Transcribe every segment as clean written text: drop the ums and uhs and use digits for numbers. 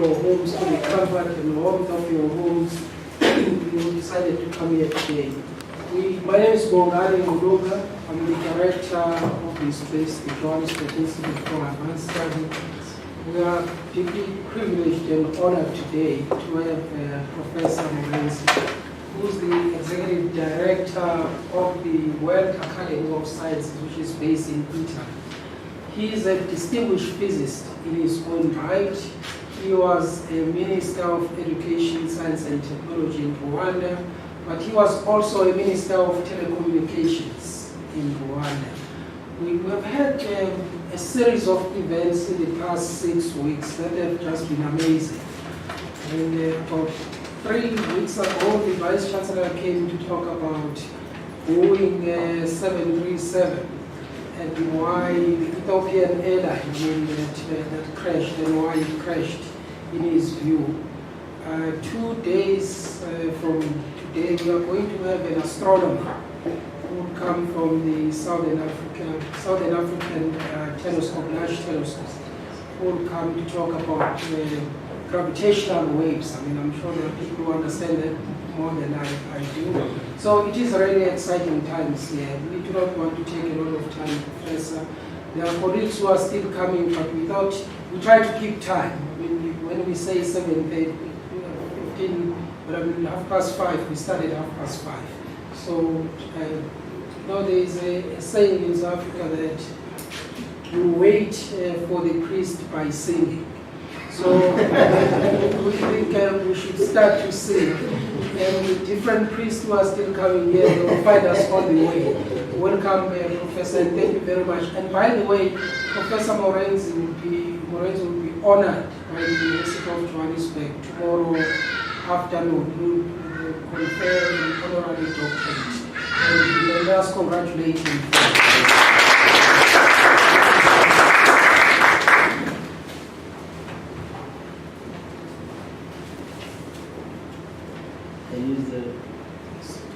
your homes to the comfort and warmth of your homes, you decided to come here today. My name is Bongani Mudoga. I'm the director of this place, the Johannesburg Institute for Advanced Study. We are deeply privileged and honored today to have Professor Murenzi, who's the executive director of the World Academy of Sciences, which is based in Italy. He is a distinguished physicist in his own right. He was a Minister of Education, Science and Technology in Rwanda, but he was also a Minister of Telecommunications in Rwanda. We have had a series of events in the past 6 weeks that have just been amazing. And about 3 weeks ago, the Vice Chancellor came to talk about Boeing 737 and why the Ethiopian airline that crashed and why it crashed in his view. 2 days from today, we are going to have an astronomer who will come from the Southern African telescope, large telescope, who will come to talk about gravitational waves. I mean, I'm sure there are people who understand that more than I do. So it is really exciting times here. We do not want to take a lot of time, Professor. There are colleagues who are still coming, but we try to keep time. When we say 7:30, 15, but I mean 5:30, we started 5:30. So, there is a saying in South Africa that you wait for the priest by singing. So we think we should start to sing. And with different priests who are still coming here, they will find us on the way. Welcome, Professor, and thank you very much. And by the way, Professor Murenzi will be honored by the University of Johannesburg tomorrow afternoon. He will confer an honorary doctorate. And let us congratulate him. I use the this one.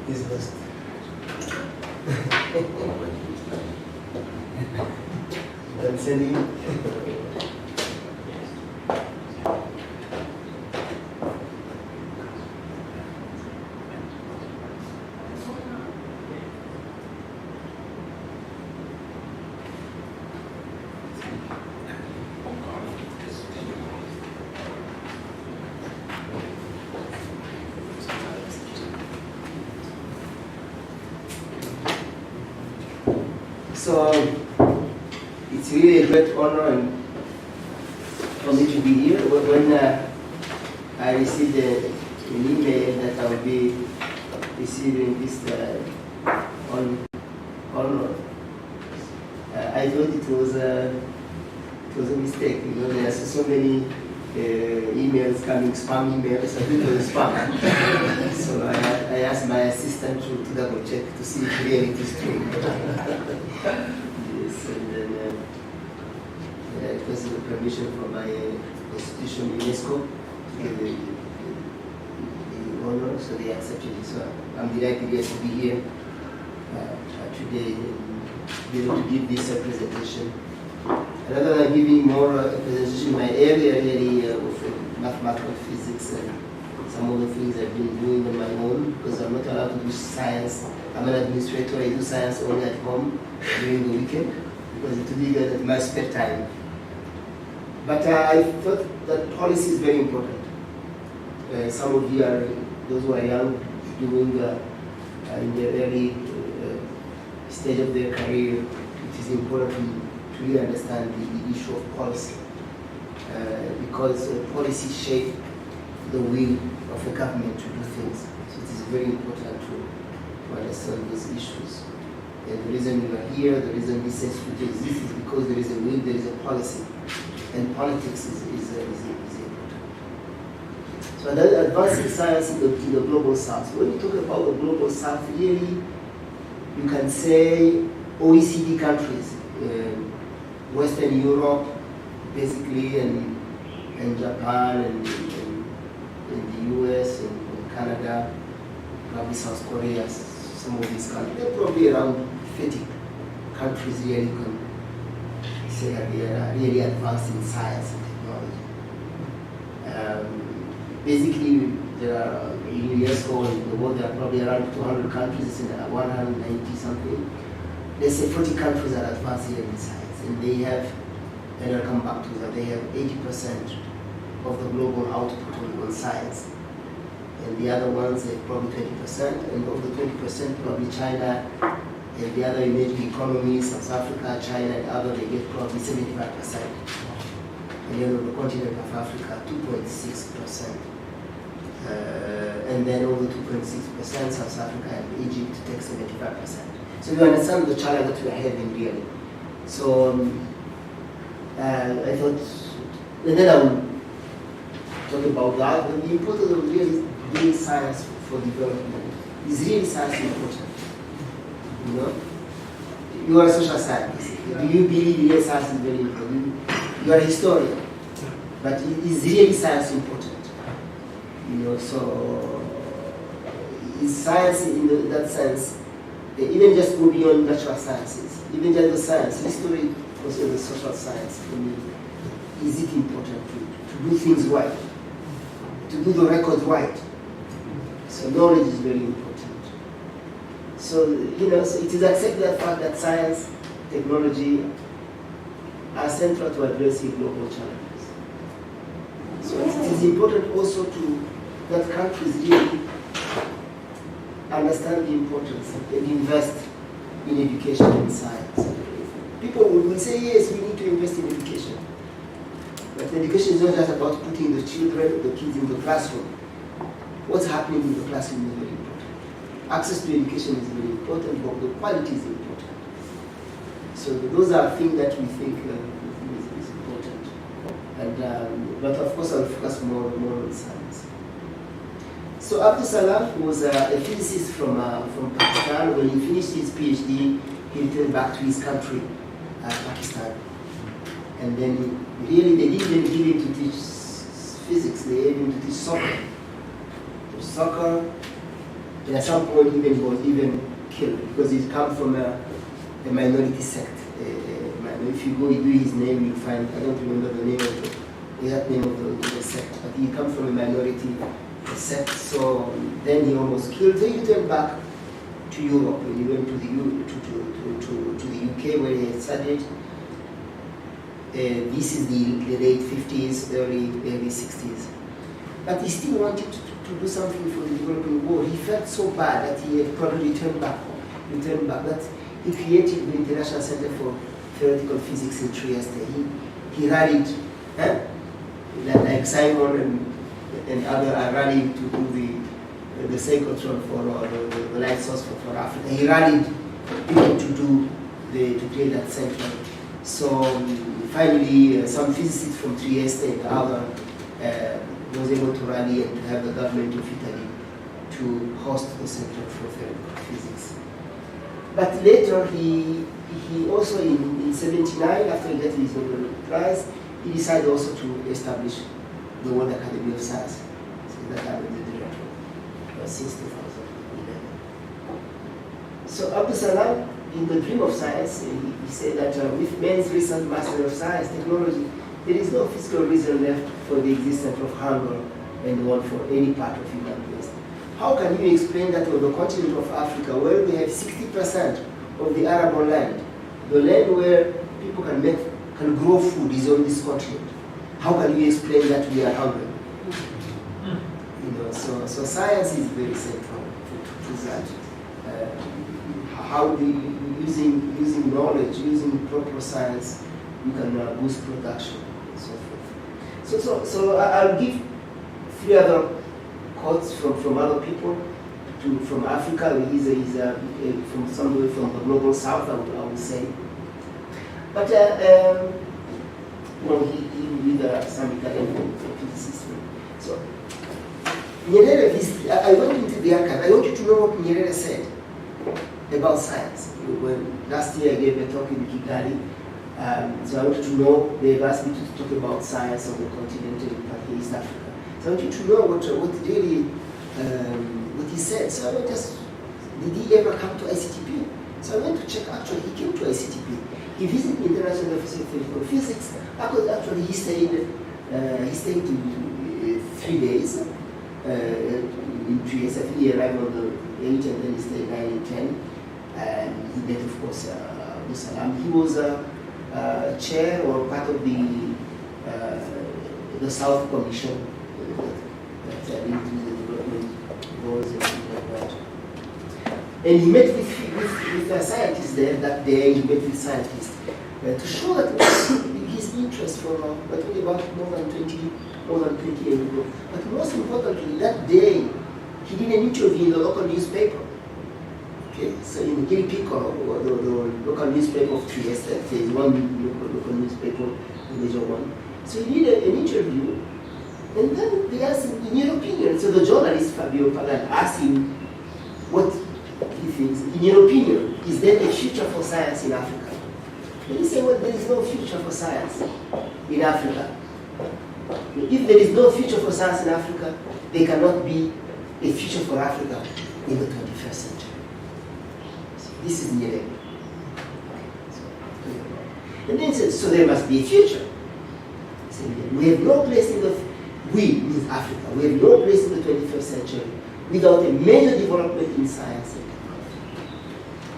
He's lost. Don't send him. So it's really a great honor and for me to be here. When I received an email that I will be receiving this honor, I thought it was a mistake. You know, there are so many emails coming, spam emails. I think it was spam. So I asked my assistant to double check to see if really it is true. Yes, and then it was the permission from my institution, UNESCO, to give the honor, so they accepted it. So I'm delighted to be here today and be able to give this presentation. Rather than giving more presentation in my area really of mathematical physics and some of the things I've been doing on my own, because I'm not allowed to do science. I'm an administrator, I do science only at home during the weekend, because it will be good at my spare time. But I thought that policy is very important. Some of you are, those who are young, doing in the early stage of their career, it is important to really understand the issue of policy, because policy shapes the will of the government to do things. So it is very important to understand those issues. And the reason you are here, the reason this institute exists is because there is a will, there is a policy, and politics is important. So that advancing science in the global south. When you talk about the global south, really, you can say OECD countries, Western Europe, basically, and Japan, and the US, and Canada, probably South Korea, some of these countries. They're probably around 30 countries really can say that they are really advanced in science and technology. Basically, there are, in UNESCO, in the world, there are probably around 200 countries, in 190 something. Let's say 40 countries are advanced here in science. And they have, and I'll come back to that, they have 80% of the global output on science. And the other ones, they have probably 20%, and of the 20%, probably China, and the other emerging economies, South Africa, China, and other, they get probably 75%. And then on the continent of Africa, 2.6%. And then over 2.6%, South Africa and Egypt take 75%. So you understand the challenge that we are having really. So I thought, and then I will talk about that. And the importance of really doing science for development is really science important. You know, you are a social scientist. Do you believe real science is very important? You are a historian, but is really science important? You know, so is science in that sense? Even just go beyond natural sciences, even just the science, history, also the social science. I mean, is it important to do things right, to do the record right? So knowledge is very important. So you know, so it is accepted the fact that science, technology are central to addressing global challenges. So it is important also that countries really understand the importance and invest in education and science. People will say, yes, we need to invest in education. But education is not just about putting the kids in the classroom. What's happening in the classroom is very important. Access to education is very important, but the quality is important. So those are things that we think is important. And, but of course, I'll focus more on science. So Abdul Salam was a physicist from Pakistan. When he finished his PhD, he returned back to his country, Pakistan. And then really they didn't even give him to teach physics, they gave him to teach soccer. Soccer, And at some point, he was even killed because he comes from a minority sect. If you go do his name, you find, I don't remember the name of the exact name of the sect, but he comes from a minority sect. So then he almost killed. Then he turned back to Europe, and he went to the UK where he had studied. This is the late 50s, early 60s. But he still wanted to do something for the developing world. He felt so bad that he had probably returned back. But he created the International Center for Theoretical Physics in Trieste. He rallied, like Simon and others are rallying to do the cyclotron for the light source for Africa. He rallied people to create that center. So finally, some physicists from Trieste and other was able to rally and to have the government of Italy to host the Center for Theoretical Physics. But later, he also in 79, after he got his Nobel Prize, he decided also to establish the World Academy of Science. So that happened in the director since 2011. So Abdul Salam, in the Dream of Science, he said that with man's recent mastery of science, technology, there is no physical reason left for the existence of hunger and want for any part of human race. How can you explain that on the continent of Africa, where we have 60% of the arable land, the land where people can grow food is on this continent? How can you explain that we are hungry? So science is very central to that. How using knowledge, using proper science, you can boost production and so forth. So I'll give 3 other quotes from other people. From Africa, he's from somewhere from the global south, I would say. But he with some Italian physicists. So Nyerere, I went into the archive. I want you to know what Nyerere said about science. When last year I gave a talk in Kigali, so I wanted to know, they've asked me to talk about science on the continent in East Africa. So I want you to know what really, what he said. So I went did he ever come to ICTP? So I went to check, actually he came to ICTP. He visited the International Office of Theoretical Physics. Actually he stayed 3 days in Trieste. I think he arrived on the 8th and then he stayed 9 and 10. And he met, of course, Abdul Salam. He was a chair or part of the South Commission that linked to the development goals and things like that. And he met with scientists there that day. He met with scientists to show that his interest for not only about more than 20 years ago, but most importantly, that day he did an interview in the local newspaper. Okay, so in Il Piccolo, the local newspaper of Trieste, there is one local newspaper, the major one. So he did an interview, and then they asked him, in your opinion, so the journalist Fabio Pagan asked him what he thinks, in your opinion, is there a future for science in Africa? And he said, well, there is no future for science in Africa. If there is no future for science in Africa, there cannot be a future for Africa in the 21st century. This is Nyerere. And then he said, so there must be a future. He said, we have no place in we means Africa, we have no place in the 21st century without a major development in science and technology.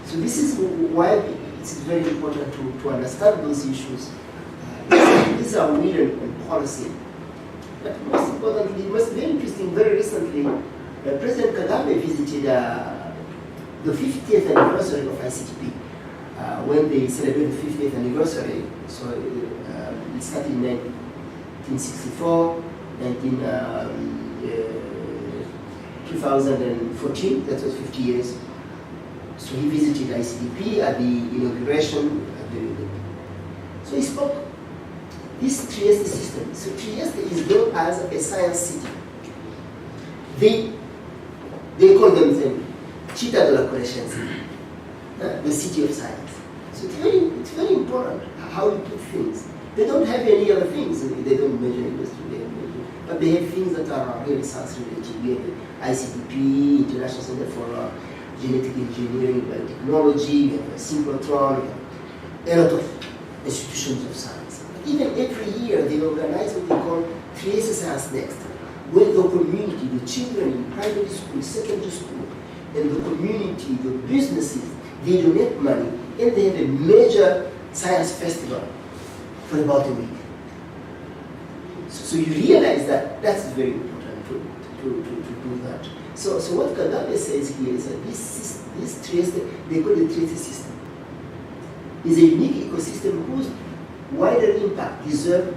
So this is why it's very important to understand those issues. These are will and policy. But most importantly, it was very interesting, very recently, President Kagame visited the 50th anniversary of ICTP, when they celebrated the 50th anniversary. So it started in 1964, and in 2014, that was 50 years. So he visited ICTP at the inauguration. So he spoke this Trieste system. So Trieste is built as a science city. They call themselves Città della Conoscenza, the city of science. So it's very important how you put things. They don't have any other things. They don't measure industry. but they have things that are really science related. We have the ICTP, International Center for Genetic Engineering and Technology, we have a synchrotron, we have a lot of institutions of science. But even every year they organize what they call TWAS Science Next, where the community, the children in primary school, secondary school, and the community, the businesses, they donate money, and they have a major science festival for about a week. So you realize that that's very important to do that. So what Kagame says here is that this TWAS, they call it TWAS system, is a unique ecosystem whose wider impact deserves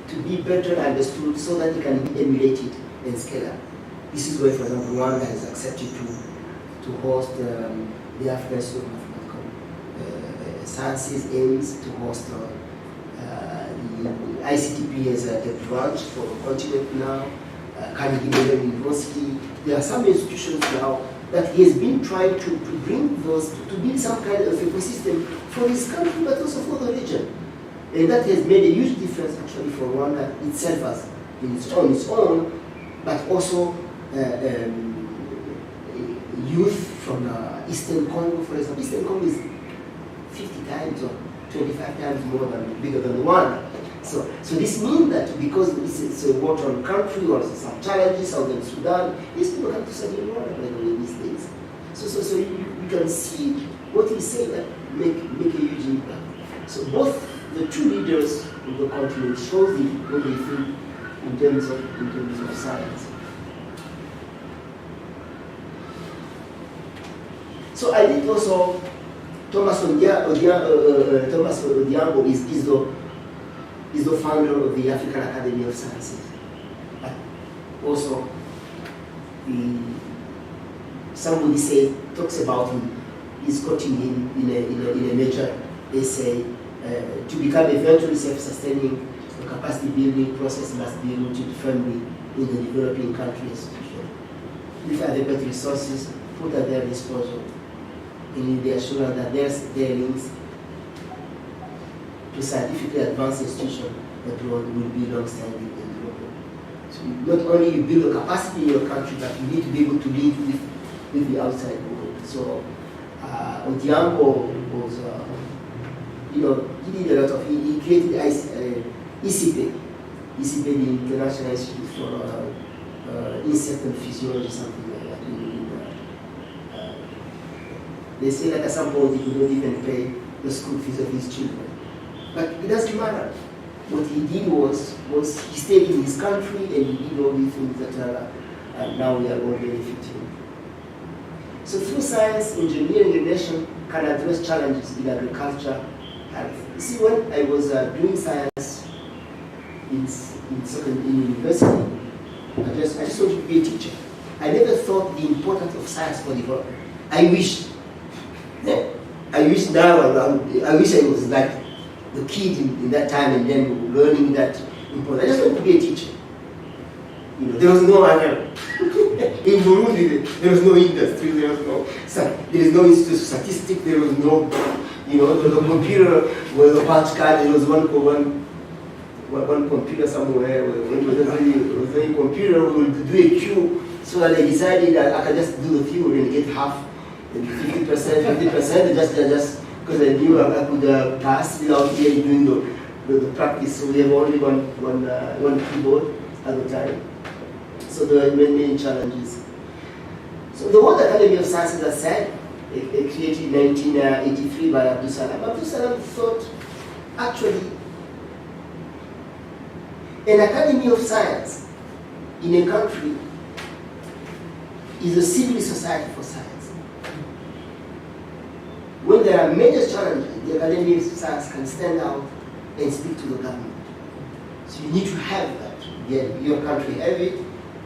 to be better understood so that it can be emulated and scaled up. This is why, for example, Rwanda has accepted to host the African School of Sciences aims to host the ICTP as a branch for the continent now, Carnegie Mellon University. There are some institutions now that he has been trying to bring those, to build some kind of ecosystem for his country, but also for the region. And that has made a huge difference actually for Rwanda itself as in its own, but also youth from Eastern Congo, for example. Eastern Congo is 50 times or 25 times bigger than Rwanda. So this means that because it's a war-torn country or some challenges, Southern Sudan, these people come to Southern Rwanda, by the way, these days. So you can see what he said that make a huge impact. So both the two leaders of the continent show what they think in terms of science. So I think also Thomas Odiambo is the founder of the African Academy of Sciences. But also, somebody talks about him, he's quoting him in a major essay, to become eventually self-sustaining, the capacity building process must be rooted firmly in the developing country institution, with adequate resources put at their disposal, and in the assurance that their links to scientifically advanced institutions abroad will be long-standing and global. So not only you build a capacity in your country, but you need to be able to live with the outside world. So Odiambo was, he did a lot of, he created ICP, the International Institute for Insect and Physiology, something like that. They say that at some point he could not even pay the school fees of his children. But it doesn't matter. What he did was he stayed in his country and he did all the things that now we are all benefiting. So through science, engineering, a nation can address challenges in agriculture, health. You see, when I was doing science in university, I just wanted to be a teacher. I never thought the importance of science for development. I wish now, I wish I was like the kid in that time and then learning that important. I just wanted to be a teacher. There was no other. In Burundi, there was no industry, there is no institute of statistics, there was no, the computer was a punch card, there was one computer somewhere, when it was a computer, we would do a queue, so that I decided that I could just do the few and get half, and 50%, just because I knew I could pass without really doing the practice. So we have only one keyboard at the time. So there are many challenges. So the World Academy of Sciences, as I said, created in 1983 by Abdul Salam. Abdul Salam thought, actually, an Academy of Science in a country is a civil society for science. When there are major challenges, the Academy of Science can stand out and speak to the government. So you need to have that. Your country have it,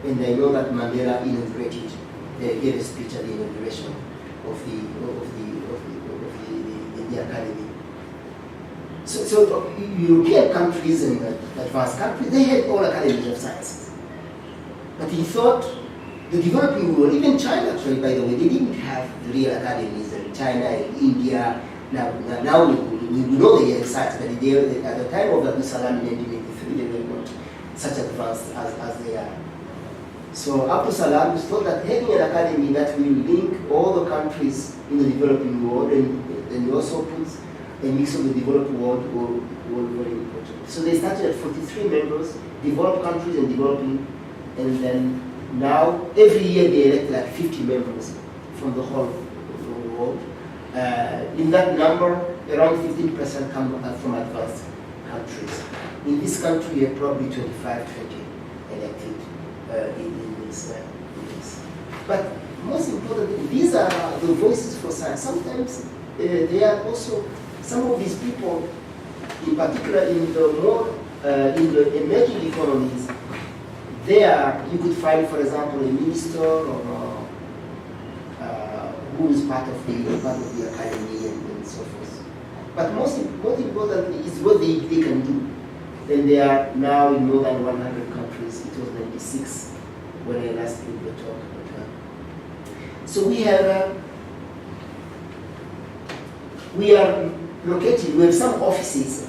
and I know that Mandela inaugurated, gave a speech at the inauguration of the academy. So European countries and advanced countries, they had all academies of sciences. But he thought the developing world, even China actually, by the way, they didn't have the real academies in China and India. Now we know they have science, but at the time of Abdul Salam in 1983, they were not such advanced as they are. So Abdul Salam thought that having an academy that will link all the countries in the developing world and also puts a mix of the developed world were very important. So they started at 43 members, developed countries and developing, and then now every year they elect like 50 members from the whole world. In that number, around 15% come from advanced countries. In this country, we have probably 25, 20 elected in this. But most importantly, these are the voices for science. Sometimes they are also, some of these people, in particular in the more, in the emerging economies, there you could find, for example, a minister or who is part of the academy and so forth. But most importantly is what they can do. And they are now in more than 100 countries. It was 96 when I last gave the talk. So we are located, we have some offices,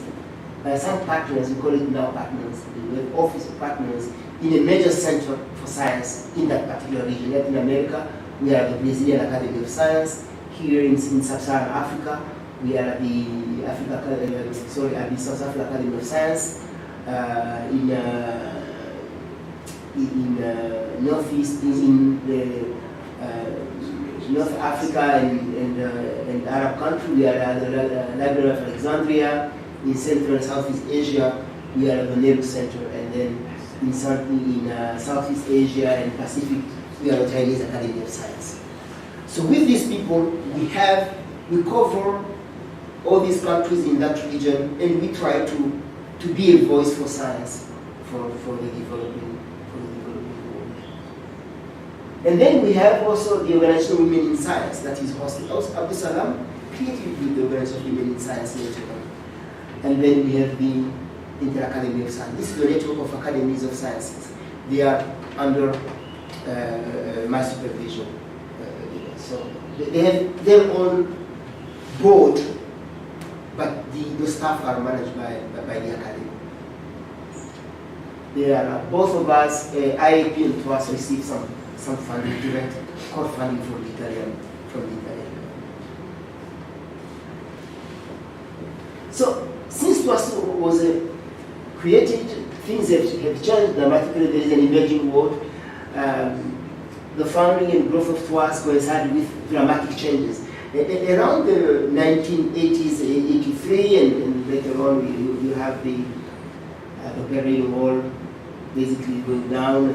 some partners, we call it now partners. We have office partners in a major center for science in that particular region. Latin America, we are the Brazilian Academy of Science. Here in Sub-Saharan Africa, we are the South African Academy of Science. In Northeast, in the North Africa and Arab country, we are at the Library of Alexandria. In Central and Southeast Asia, we are at the Nehru Center, and then in Southeast Asia and Pacific, we are the Chinese Academy of Science. So with these people, we cover all these countries in that region, and we try to be a voice for science for the developing world. And then we have also the Organization of Women in Science that is hosted. Also, Abdul Salam created the Organization of Women in Science later on. And then we have the Inter-Academy of Science. This is the network of academies of sciences. They are under my supervision. So they have their own board, but the staff are managed by the academy. They are both of us, IAP and TWAS, receive some funding, direct core funding from the Italian. So since TWAS was created, things have changed dramatically. There is an emerging world. The founding and growth of TWAS coincided with dramatic changes. Around the 1980s, 83, and later on, you have the Berlin Wall basically going down,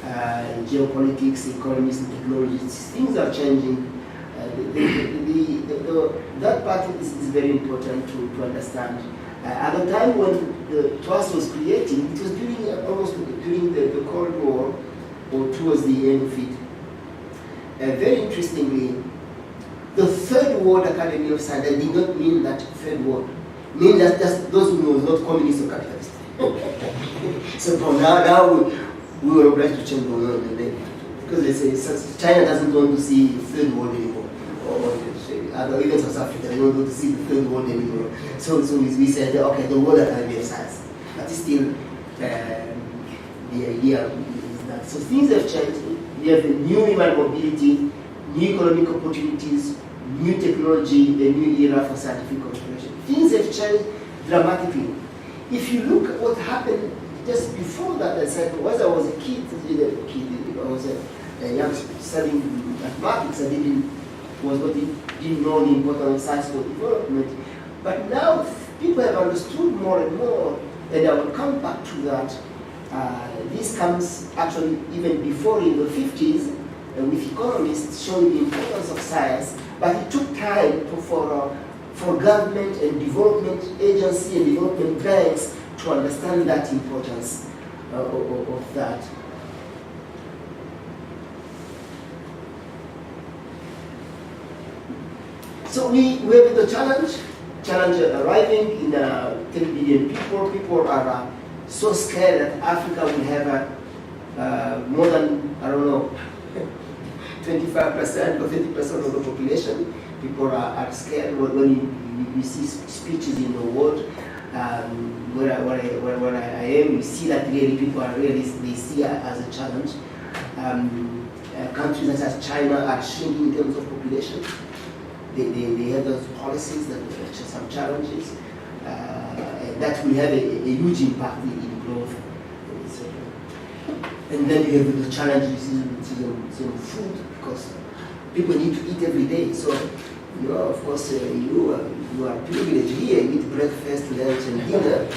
and geopolitics, economies, and technologies. Things are changing. That part is very important to understand. At the time when the TWAS was created, it was almost during the Cold War, or towards the end of it. Very interestingly, the Third World Academy of Science did not mean that Third World. It means that those who were not communist or capitalist. So from now we were obliged to change the name. Because they say China doesn't want to see the Third World anymore. Or even South Africa, they don't want to see the Third World anymore. So we said, okay, the World Academy of Science. But still, the idea is that. So things have changed. We have new human mobility, new economic opportunities, new technology, a new era for scientific cooperation. Things have changed dramatically. If you look at what happened just before that, I said, as I was a kid, I was a young studying mathematics, I didn't know the importance of science for development. But now people have understood more and more, and I will come back to that. This comes actually even before in the 50s with economists showing the importance of science, but it took time for government and development agency and development banks to understand that importance of that. So we have the challenge arriving in 10 billion people. People are so scared that Africa will have more than, I don't know, 25% or 30% of the population. People are scared when you see speeches in the world. where I am, you see that really people are really, they see it as a challenge. Countries such as China are shrinking in terms of population. They have those policies that are some challenges, and that will have a huge impact in growth. And then you have the challenges in food, because people need to eat every day. So, you know, of course, you are privileged here. You eat breakfast, lunch, and dinner.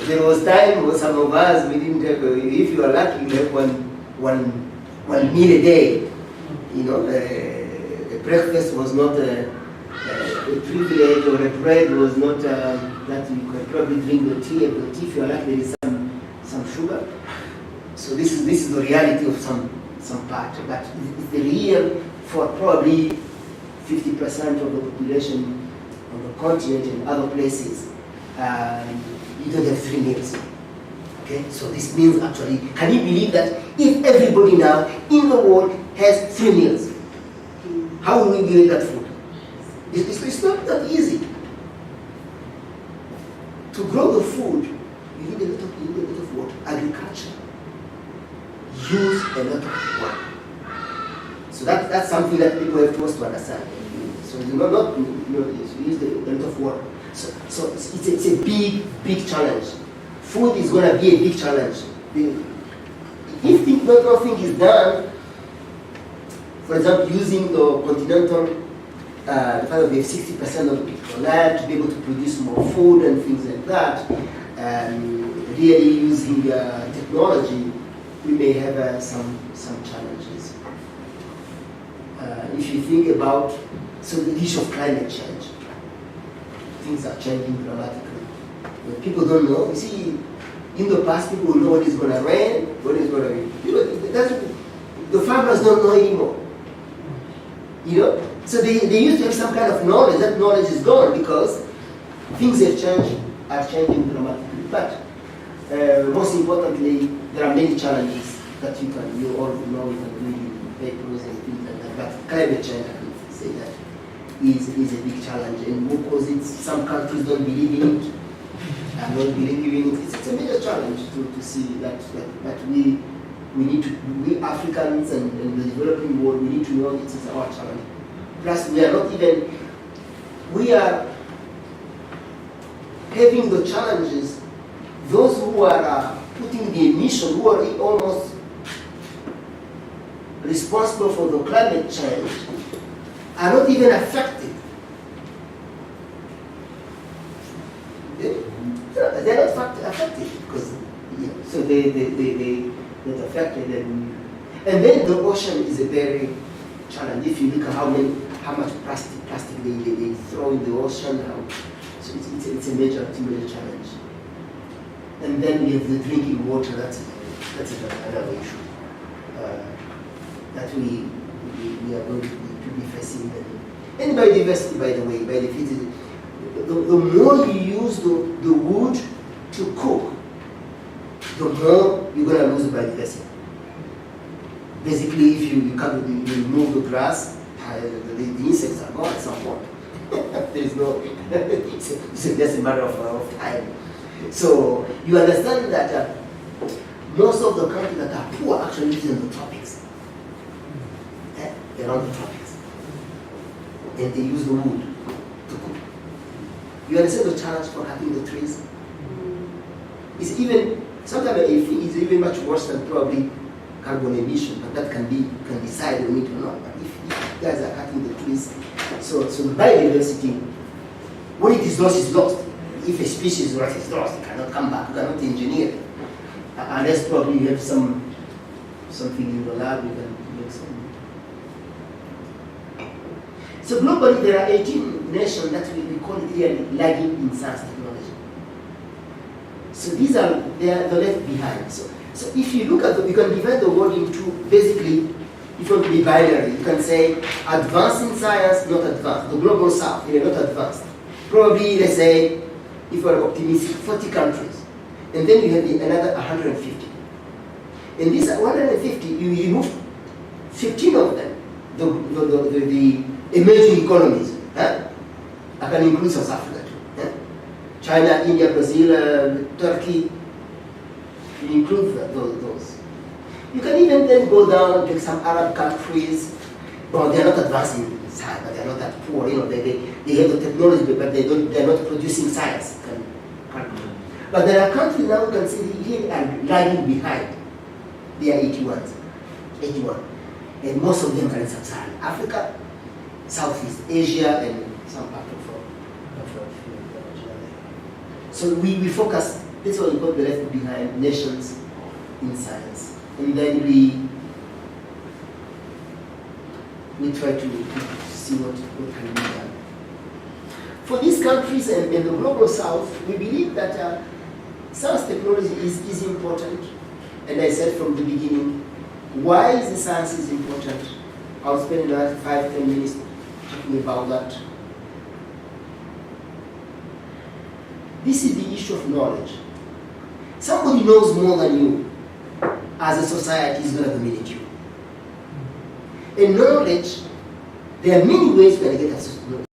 There was time when some of us, we didn't have, if you are lucky, you have one meal a day. You know, breakfast was not a privilege, or a bread was not that you could probably drink the tea. But if you are lucky, there is some sugar. So this is the reality of some part. But the real, for probably 50% of the population on the continent and other places, you don't have 3 meals. Okay, so this means actually, can you believe that if everybody now in the world has 3 meals, how will we get that food? It's not that easy. To grow the food, you need a lot of water. Agriculture use a lot of water. So that's something that people have to also understand. So you not use a lot of water. So it's a big challenge. Food is going to be a big challenge. If nothing is done, for example, using the continental, the fact that we have 60% of the land to be able to produce more food and things like that, really using technology, we may have some challenges. If you think about, so the issue of climate change, things are changing dramatically. When people don't know, you see, in the past people know when it's going to rain, when it's going to rain. You know, the farmers don't know anymore. You know, so they used to have some kind of knowledge. That knowledge is gone because things are changing dramatically. But most importantly, there are many challenges that you all know, you can read in papers and things like that. But climate change, I can say that, is a big challenge. And because some countries don't believe in it, and don't believe in it, it's a major challenge to see that we need to, we Africans and the developing world, we need to know it is our challenge. Plus, we are having the challenges, those who are putting the emission, who are almost responsible for the climate change, are not even affected. They're not affected because, so they not affected, and then the ocean is a very challenge. If you look at how much plastic they throw in the ocean, so it's a major challenge. And then we have the drinking water. That's another issue that we are going to be facing. And biodiversity, by the way, the more you use the wood to cook, the more you're going to lose biodiversity. Basically, if you remove the grass, the insects are gone at some point. There is no, it's just a matter of time. So you understand that most of the countries that are poor actually live in the tropics, around the tropics, and they use the wood to cook. You understand the challenge for cutting the trees? It's even, sometimes I think it's even much worse than probably carbon emission, but that can decide on it or not. But if you guys are cutting the trees, so the biodiversity, when it is lost, it's lost. If a species is lost, it's lost. It cannot come back. You cannot engineer it. Unless probably you have something in the lab, you can make some. So globally, there are 18 nations that we call it here lagging in science technology. So they are left behind. So if you look at you can divide the world into basically, if you want to be binary, you can say advanced in science, not advanced. The global south, they are not advanced. Probably, let's say, if we're optimistic, 40 countries. And then you have another 150. In these 150, you remove 15 of them, the emerging economies. I can include South Africa too. China, India, Brazil, Turkey, you include those. You can even then go down to some Arab countries, but they're not advanced in science, but they're not that poor. You know, they have the technology, but they're not producing science. But there are countries now you can see here are lagging behind. They are 81. And most of them are in sub-Saharan Africa, Southeast Asia, and some part of so we focus, that's what we call the left behind nations in science. And then we try to see what can be done. For these countries and the global south, we believe that science technology is important. And I said from the beginning, why is the science is important? I'll spend another 5-10 minutes talking about that. This is the issue of knowledge. Somebody knows more than you as a society is going to dominate you. In knowledge, there are many ways we are going to get access to knowledge.